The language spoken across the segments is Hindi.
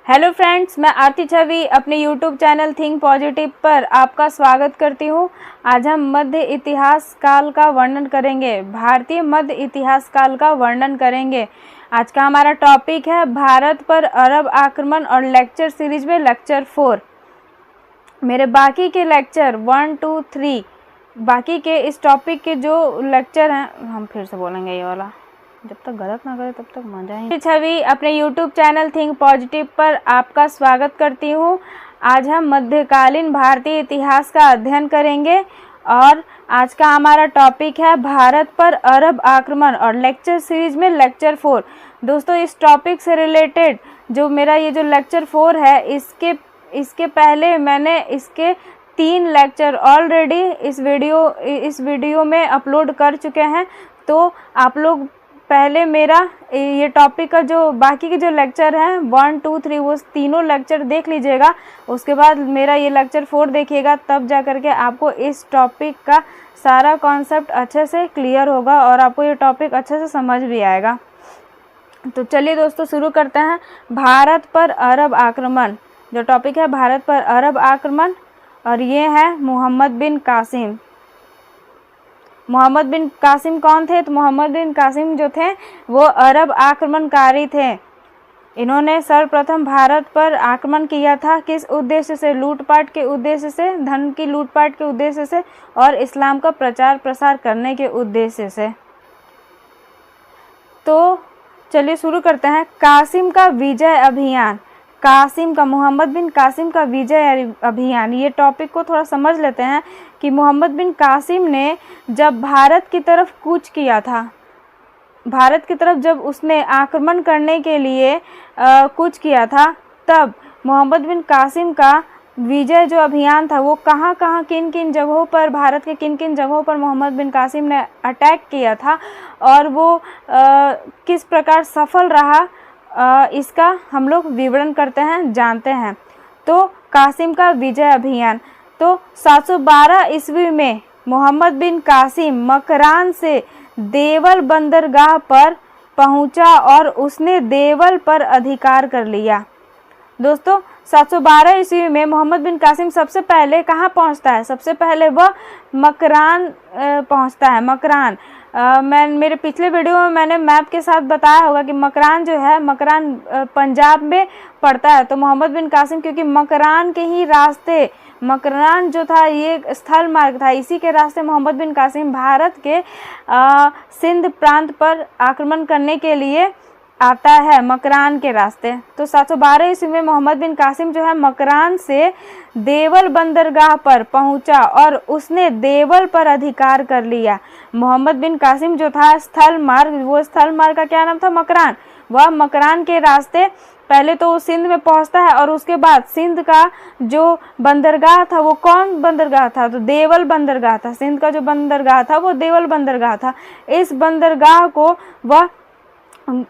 हेलो फ्रेंड्स, मैं आरती छवि अपने यूट्यूब चैनल थिंक पॉजिटिव पर आपका स्वागत करती हूँ। आज हम मध्य इतिहास काल का वर्णन करेंगे। भारतीय मध्य इतिहास काल का वर्णन करेंगे। आज का हमारा टॉपिक है भारत पर अरब आक्रमण और लेक्चर सीरीज में लेक्चर 4। मेरे बाकी के लेक्चर 1, 2, 3 बाकी के इस टॉपिक के जो लेक्चर हैं, हम फिर से बोलेंगे ये वाला, जब तक गलत ना करे तब तक मजा ही। छवि अपने यूट्यूब चैनल थिंक पॉजिटिव पर आपका स्वागत करती हूँ। आज हम मध्यकालीन भारतीय इतिहास का अध्ययन करेंगे और आज का हमारा टॉपिक है भारत पर अरब आक्रमण और लेक्चर सीरीज में लेक्चर 4। दोस्तों, इस टॉपिक से रिलेटेड जो मेरा ये जो लेक्चर 4 है, इसके पहले मैंने इसके 3 लेक्चर ऑलरेडी इस वीडियो में अपलोड कर चुके हैं। तो आप लोग पहले मेरा ये टॉपिक का जो बाकी के जो लेक्चर हैं 1, 2, 3 वो तीनों लेक्चर देख लीजिएगा। उसके बाद मेरा ये लेक्चर 4 देखिएगा, तब जा कर के आपको इस टॉपिक का सारा कॉन्सेप्ट अच्छे से क्लियर होगा और आपको ये टॉपिक अच्छे से समझ भी आएगा। तो चलिए दोस्तों, शुरू करते हैं। भारत पर अरब आक्रमण, जो टॉपिक है भारत पर अरब आक्रमण, और ये है मोहम्मद बिन कासिम। मोहम्मद बिन कासिम कौन थे? तो मोहम्मद बिन कासिम जो थे वो अरब आक्रमणकारी थे। इन्होंने सर्वप्रथम भारत पर आक्रमण किया था। किस उद्देश्य से? लूटपाट के उद्देश्य से, धन की लूटपाट के उद्देश्य से और इस्लाम का प्रचार प्रसार करने के उद्देश्य से। तो चलिए शुरू करते हैं। कासिम का विजय अभियान, मोहम्मद बिन कासिम का विजय अभियान, ये टॉपिक को थोड़ा समझ लेते हैं कि मोहम्मद बिन कासिम ने जब भारत की तरफ कूच किया था, भारत की तरफ जब उसने आक्रमण करने के लिए कूच किया था, तब मोहम्मद बिन कासिम का विजय जो अभियान था वो कहाँ किन किन जगहों पर, भारत के किन किन जगहों पर मोहम्मद बिन कासिम ने अटैक किया था और वो किस प्रकार सफल रहा, इसका हम लोग विवरण करते हैं, जानते हैं। तो कासिम का विजय अभियान, तो 712 ईस्वी में मोहम्मद बिन कासिम मकरान से देवल बंदरगाह पर पहुंचा और उसने देवल पर अधिकार कर लिया। दोस्तों, 712 ईस्वी में मोहम्मद बिन कासिम सबसे पहले कहाँ पहुंचता है? सबसे पहले वह मकरान पहुंचता है। मकरान, मेरे पिछले वीडियो में मैंने मैप के साथ बताया होगा कि मकरान जो है, मकरान पंजाब में पड़ता है। तो मोहम्मद बिन कासिम क्योंकि मकरान के ही रास्ते, मकरान जो था ये स्थल मार्ग था, इसी के रास्ते मोहम्मद बिन कासिम भारत के सिंध प्रांत पर आक्रमण करने के लिए आता है, मकरान के रास्ते। तो 712 ईस्वी में मोहम्मद बिन कासिम जो है मकरान से देवल बंदरगाह पर पहुंचा और उसने देवल पर अधिकार कर लिया। मोहम्मद बिन कासिम जो था स्थल मार्ग, वो स्थल मार्ग का क्या नाम था? मकरान। वह मकरान के रास्ते पहले तो वो सिंध में पहुंचता है और उसके बाद सिंध का जो बंदरगाह था वो कौन बंदरगाह था? तो देवल बंदरगाह था। सिंध का जो बंदरगाह था वो देवल बंदरगाह था। इस बंदरगाह को वह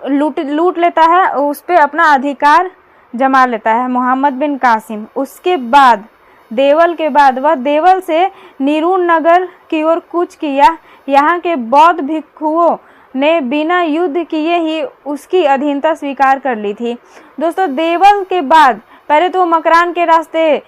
लूट लेता है, उस पर अपना अधिकार जमा लेता है मोहम्मद बिन कासिम। उसके बाद देवल के बाद वह देवल से नीरून नगर की ओर कूच किया। यहाँ के बौद्ध भिक्षुओं ने बिना युद्ध किए ही उसकी अधीनता स्वीकार कर ली थी। दोस्तों, देवल के बाद पहले तो मकरान के रास्ते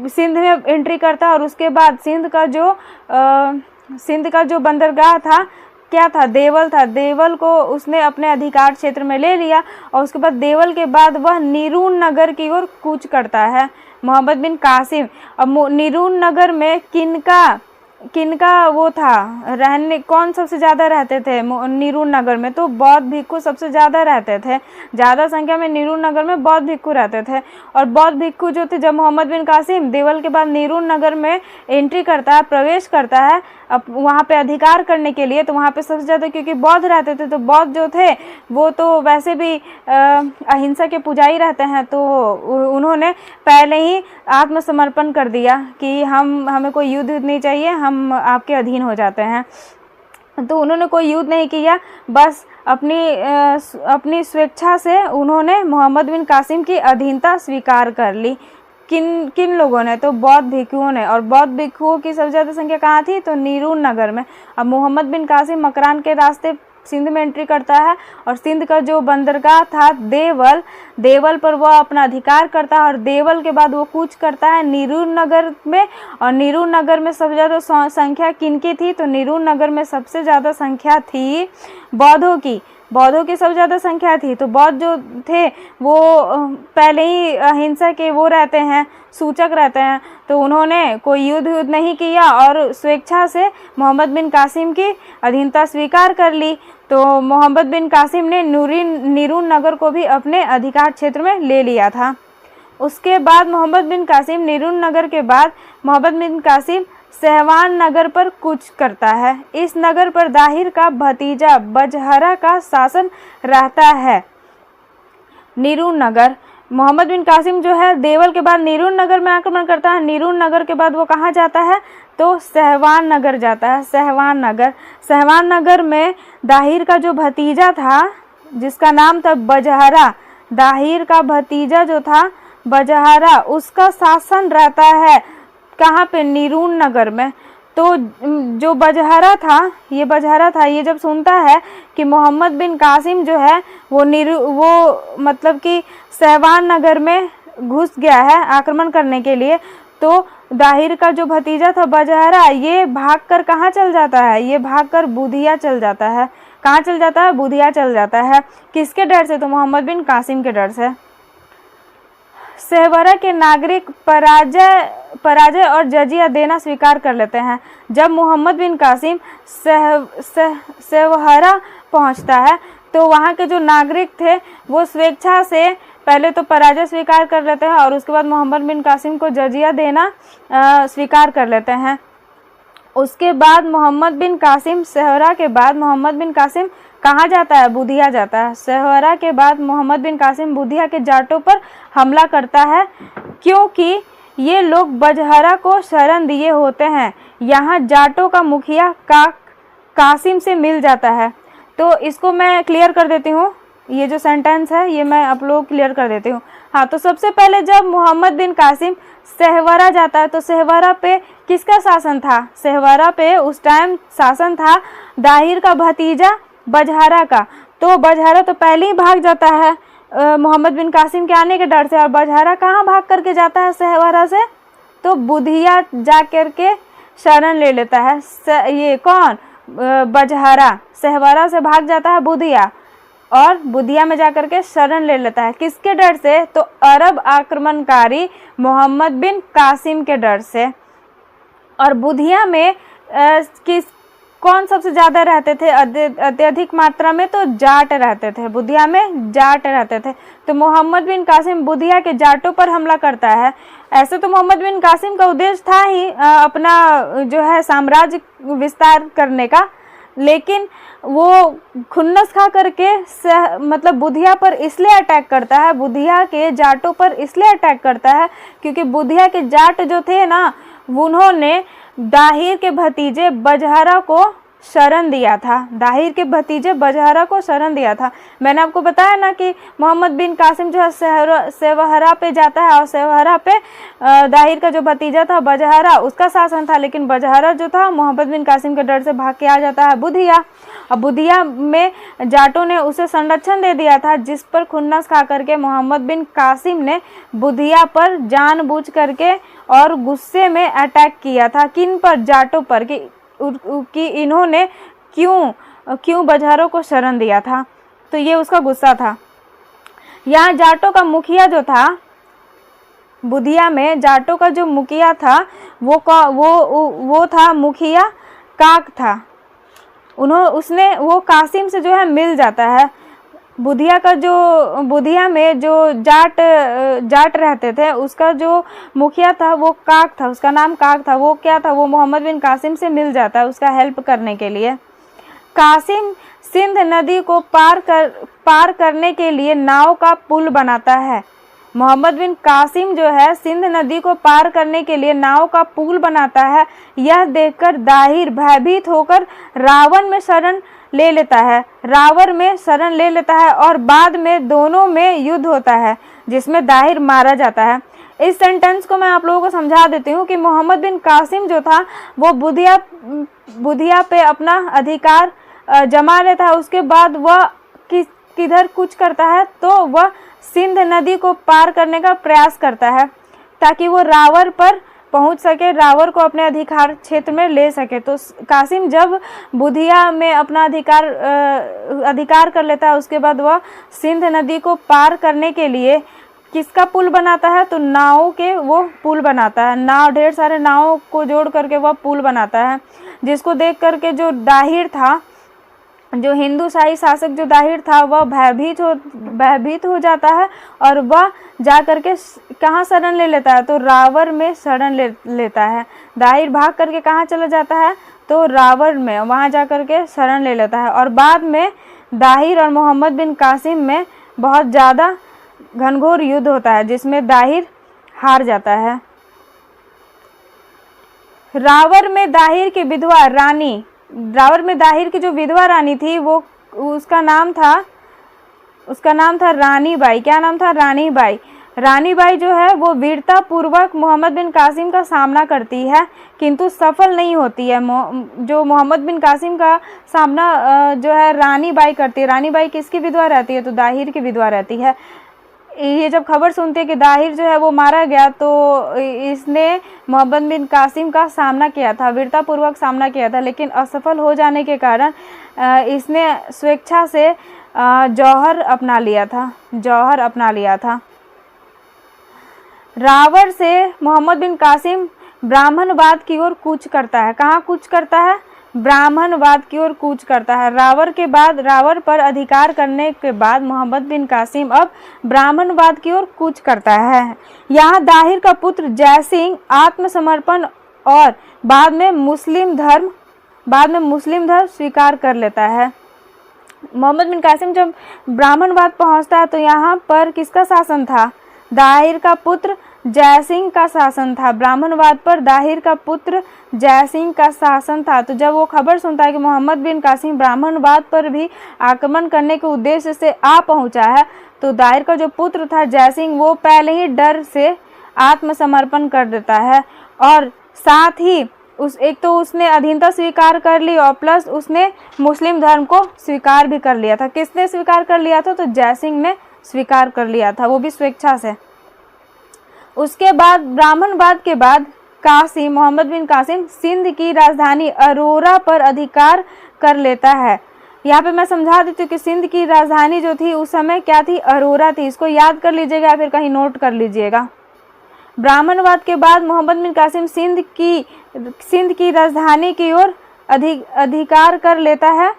सिंध में एंट्री करता और उसके बाद सिंध का जो बंदरगाह था क्या था? देवल था। देवल को उसने अपने अधिकार क्षेत्र में ले लिया और उसके बाद देवल के बाद वह नीरून नगर की ओर कूच करता है मोहम्मद बिन कासिम। अब नीरून नगर में किनका वो था रहने, कौन सबसे ज़्यादा रहते थे नीरून नगर में? तो बौद्ध भिक्षु सबसे ज़्यादा रहते थे। ज़्यादा संख्या में नीरून नगर में बौद्ध भिक्षु रहते थे। और बौद्ध भिक्षु जो थे, जब मोहम्मद बिन कासिम देवल के बाद नीरून नगर में एंट्री करता है, प्रवेश करता है अब वहाँ पे अधिकार करने के लिए, तो वहाँ पे सबसे ज़्यादा क्योंकि बौद्ध रहते थे, तो बौद्ध जो थे वो तो वैसे भी अहिंसा के पुजारी रहते हैं, तो उन्होंने पहले ही आत्मसमर्पण कर दिया कि हमें कोई युद्ध नहीं चाहिए, हम आपके अधीन हो जाते हैं। तो उन्होंने कोई युद्ध नहीं किया, बस अपनी स्वेच्छा से उन्होंने मोहम्मद बिन कासिम की अधीनता स्वीकार कर ली। किन लोगों ने? तो बौद्ध भिक्षुओं ने। और बौद्ध भिक्षुओं की सबसे ज़्यादा संख्या कहाँ थी? तो नीरून नगर में। अब मोहम्मद बिन कासिम मकरान के रास्ते सिंध में एंट्री करता है और सिंध का जो बंदरगाह था देवल पर वो अपना अधिकार करता है और देवल के बाद वो कूच करता है नीरू नगर में। और नीरू नगर में सबसे ज़्यादा संख्या किनकी थी? तो नीरू नगर में सबसे ज़्यादा संख्या थी बौद्धों की सबसे ज़्यादा संख्या थी। तो बौद्ध जो थे वो पहले ही अहिंसा के वो रहते हैं, सूचक रहते हैं, तो उन्होंने कोई युद्ध नहीं किया और स्वेच्छा से मोहम्मद बिन कासिम की अधीनता स्वीकार कर ली। तो मोहम्मद बिन कासिम ने नीरू नगर को भी अपने अधिकार क्षेत्र में ले लिया था। उसके बाद मोहम्मद बिन कासिम नीरू नगर के बाद मोहम्मद बिन कासिम सहवान नगर पर कूच करता है। इस नगर पर दाहिर का भतीजा बजहरा का शासन रहता है। नीरू नगर, मोहम्मद बिन कासिम जो है देवल के बाद नीरू नगर में आक्रमण करता है। नीरू नगर के बाद वो कहाँ जाता है? तो सहवान नगर जाता है। सहवान नगर में दाहिर का जो भतीजा था जिसका नाम था बजहरा, दाहिर का भतीजा जो था बजहरा, उसका शासन रहता है कहाँ पे? नीरू नगर में। तो जो बजहरा था ये जब सुनता है कि मोहम्मद बिन कासिम जो है वो मतलब कि सहवान नगर में घुस गया है आक्रमण करने के लिए, तो दाहिर का जो भतीजा था बजहरा ये भागकर कहाँ चल जाता है? ये भागकर बुधिया चल जाता है। कहाँ चल जाता है? बुधिया चल जाता है। किसके डर से? तो मोहम्मद बिन कासिम के डर से। सहवरा के नागरिक पराजय और जजिया देना स्वीकार कर लेते हैं। जब मोहम्मद बिन कासिम सहवरा पहुंचता है तो वहाँ के जो नागरिक थे वो स्वेच्छा से पहले तो पराजय स्वीकार कर लेते हैं और उसके बाद मोहम्मद बिन कासिम को जजिया देना स्वीकार कर लेते हैं। उसके बाद मोहम्मद बिन कासिम सहवरा के बाद मोहम्मद बिन कासिम कहाँ जाता है? बुधिया जाता है। सहवरा के बाद मोहम्मद बिन कासिम बुधिया के जाटों पर हमला करता है क्योंकि ये लोग बजहरा को शरण दिए होते हैं। यहाँ जाटों का मुखिया कासिम से मिल जाता है। तो इसको मैं क्लियर कर देती हूँ, ये जो सेंटेंस है ये मैं आप लोग क्लियर कर देती हूँ। हाँ, तो सबसे पहले जब मोहम्मद बिन कासिम सहवरा जाता है तो सहवरा पे किसका शासन था? सहवरा पे उस टाइम शासन था दाहिर का भतीजा बजहरा का। तो बजहरा तो पहले ही भाग जाता है मोहम्मद बिन कासिम के आने के डर से। और बजहरा कहाँ भाग करके जाता है सहवरा से? तो बुधिया जा कर के शरण ले लेता है। ये कौन? बजहरा सहवरा से भाग जाता है बुधिया और बुधिया में जाकर के शरण ले लेता है। किसके डर से? तो अरब आक्रमणकारी मोहम्मद बिन कासिम के डर से। और बुधिया में कौन सबसे ज़्यादा रहते थे अत्यधिक मात्रा में? तो जाट रहते थे। बुधिया में जाट रहते थे। तो मोहम्मद बिन कासिम बुधिया के जाटों पर हमला करता है। ऐसे तो मोहम्मद बिन कासिम का उद्देश्य था ही अपना जो है साम्राज्य विस्तार करने का, लेकिन वो खुन्नस खा करके मतलब बुधिया पर इसलिए अटैक करता है, बुधिया के जाटों पर इसलिए अटैक करता है क्योंकि बुधिया के जाट जो थे ना उन्होंने दाहिर के भतीजे बजहरा को शरण दिया था। दाहिर के भतीजे बजहरा को शरण दिया था। मैंने आपको बताया ना कि मोहम्मद बिन कासिम जो है सहवरा पे जाता है और सहवरा पे दाहिर का जो भतीजा था बजहरा उसका शासन था, लेकिन बजहरा जो था मोहम्मद बिन कासिम के डर से भाग के आ जाता है बुधिया। अब बुधिया में जाटों ने उसे संरक्षण दे दिया था, जिस पर खुन्नस खा करके मोहम्मद बिन कासिम ने बुधिया पर जानबूझ करके और गुस्से में अटैक किया था। किन पर? जाटों पर कि इन्होंने क्यों बजहरों को शरण दिया था। तो ये उसका गुस्सा था। यहाँ जाटों का मुखिया जो था बुधिया में, जाटों का जो मुखिया था वो था मुखिया काक था। वो कासिम से जो है मिल जाता है। बुधिया में जो जाट रहते थे उसका जो मुखिया था वो काक था, उसका नाम काक था। वो क्या था? वो मोहम्मद बिन कासिम से मिल जाता है उसका हेल्प करने के लिए। कासिम सिंध नदी को पार करने के लिए नाव का पुल बनाता है। मोहम्मद बिन कासिम जो है सिंध नदी को पार करने के लिए नाव का पुल बनाता है। यह देखकर दाहिर भयभीत होकर रावण में शरण ले लेता है और बाद में दोनों में युद्ध होता है जिसमें दाहिर मारा जाता है। इस सेंटेंस को मैं आप लोगों को समझा देती हूँ कि मोहम्मद बिन कासिम जो था वो बुधिया पे अपना अधिकार जमा लेता है, उसके बाद वह किधर कूच करता है, तो वह सिंध नदी को पार करने का प्रयास करता है ताकि वो रावर पर पहुंच सके, रावर को अपने अधिकार क्षेत्र में ले सके। तो कासिम जब बुधिया में अपना अधिकार कर लेता है, उसके बाद वह सिंध नदी को पार करने के लिए किसका पुल बनाता है, तो नाव के वो पुल बनाता है। नाव, ढेर सारे नावों को जोड़ करके वह पुल बनाता है, जिसको देख करके जो दाहिर था, जो हिंदू शाही शासक जो दाहिर था, वह भयभीत हो जाता है और वह जा करके कहाँ शरण ले लेता है, तो रावर में शरण लेता है। दाहिर भाग करके कहाँ चला जाता है, तो रावर में, वहाँ जा करके शरण ले लेता है। और बाद में दाहिर और मोहम्मद बिन कासिम में बहुत ज़्यादा घनघोर युद्ध होता है, जिसमें दाहिर हार जाता है। रावर में दाहिर की जो विधवा रानी थी, वो उसका नाम था रानी बाई। क्या नाम था, रानी बाई। रानी बाई जो है वो वीरता पूर्वक मोहम्मद बिन कासिम का सामना करती है, किंतु सफल नहीं होती है। जो मोहम्मद बिन कासिम का सामना जो है रानी बाई करती है। रानी बाई किसकी विधवा रहती है, तो दाहिर की विधवा रहती है। ये जब खबर सुनती है कि दाहिर जो है वो मारा गया, तो इसने मोहम्मद बिन कासिम का सामना किया था, वीरतापूर्वक सामना किया था, लेकिन असफल हो जाने के कारण इसने स्वेच्छा से जौहर अपना लिया था। रावर से मोहम्मद बिन कासिम ब्राह्मणवाद की ओर कूच करता है। कहाँ कूच करता है, ब्राह्मणवाद की ओर कूच करता है। रावर पर अधिकार करने के बाद मोहम्मद बिन कासिम अब ब्राह्मणवाद की ओर कूच करता है। यहाँ दाहिर का पुत्र जयसिंह आत्मसमर्पण और बाद में मुस्लिम धर्म स्वीकार कर लेता है। मोहम्मद बिन कासिम जब ब्राह्मणवाद पहुँचता है, तो यहाँ पर किसका शासन था, दाहिर का पुत्र जयसिंह का शासन था। ब्राह्मणवाद पर दाहिर का पुत्र जयसिंह का शासन था। तो जब वो खबर सुनता है कि मोहम्मद बिन कासिम ब्राह्मणवाद पर भी आक्रमण करने के उद्देश्य से आ पहुंचा है, तो दाहिर का जो पुत्र था जयसिंह, वो पहले ही डर से आत्मसमर्पण कर देता है। और साथ ही एक तो उसने अधीनता स्वीकार कर ली, और प्लस उसने मुस्लिम धर्म को स्वीकार भी कर लिया था। किसने स्वीकार कर लिया था, तो जयसिंह ने स्वीकार कर लिया था, वो भी स्वेच्छा से। उसके बाद ब्राह्मणवाद के बाद मोहम्मद बिन कासिम सिंध की राजधानी अरोरा पर अधिकार कर लेता है। यहाँ पे मैं समझा देती हूँ कि सिंध की राजधानी जो थी उस समय क्या थी, अरोरा थी। इसको याद कर लीजिएगा या फिर कहीं नोट कर लीजिएगा। ब्राह्मणवाद के बाद मोहम्मद बिन कासिम सिंध की राजधानी की ओर अधिकार कर लेता है।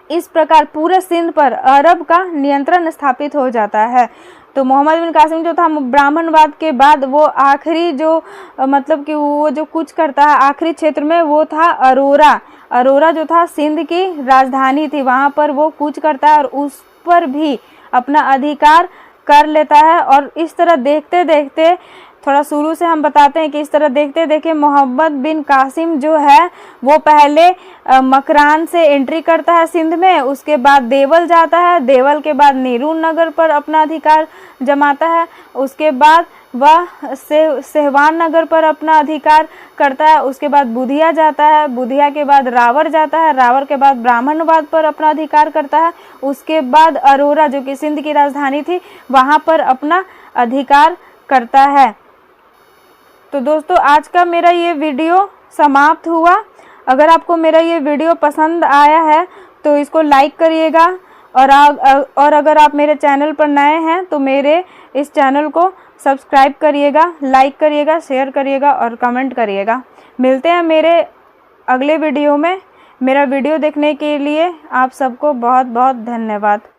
इस प्रकार पूरे सिंध पर अरब का नियंत्रण स्थापित हो जाता है। तो मोहम्मद बिन कासिम जो था ब्राह्मणवाद के बाद वो आखिरी जो मतलब कि वो जो कुछ करता है आखिरी क्षेत्र में, वो था अरोरा जो था सिंध की राजधानी थी, वहाँ पर वो कूच करता है और उस पर भी अपना अधिकार कर लेता है। और इस तरह देखते देखते, थोड़ा शुरू से हम बताते हैं कि इस तरह देखते देखते मोहम्मद बिन कासिम जो है वो पहले मकरान से एंट्री करता है सिंध में, उसके बाद देवल जाता है, देवल के बाद नीरून नगर पर अपना अधिकार जमाता है, उसके बाद वह सेहवान नगर पर अपना अधिकार करता है, उसके बाद बुधिया जाता है, बुधिया के बाद रावर जाता है, रावर के बाद ब्राह्मणवाद पर अपना अधिकार करता है, उसके बाद अरोरा जो कि सिंध की राजधानी थी वहाँ पर अपना अधिकार करता है। तो दोस्तों आज का मेरा ये वीडियो समाप्त हुआ। अगर आपको मेरा ये वीडियो पसंद आया है तो इसको लाइक करिएगा, और अगर आप मेरे चैनल पर नए हैं तो मेरे इस चैनल को सब्सक्राइब करिएगा, लाइक करिएगा, शेयर करिएगा और कमेंट करिएगा। मिलते हैं मेरे अगले वीडियो में। मेरा वीडियो देखने के लिए आप सबको बहुत बहुत धन्यवाद।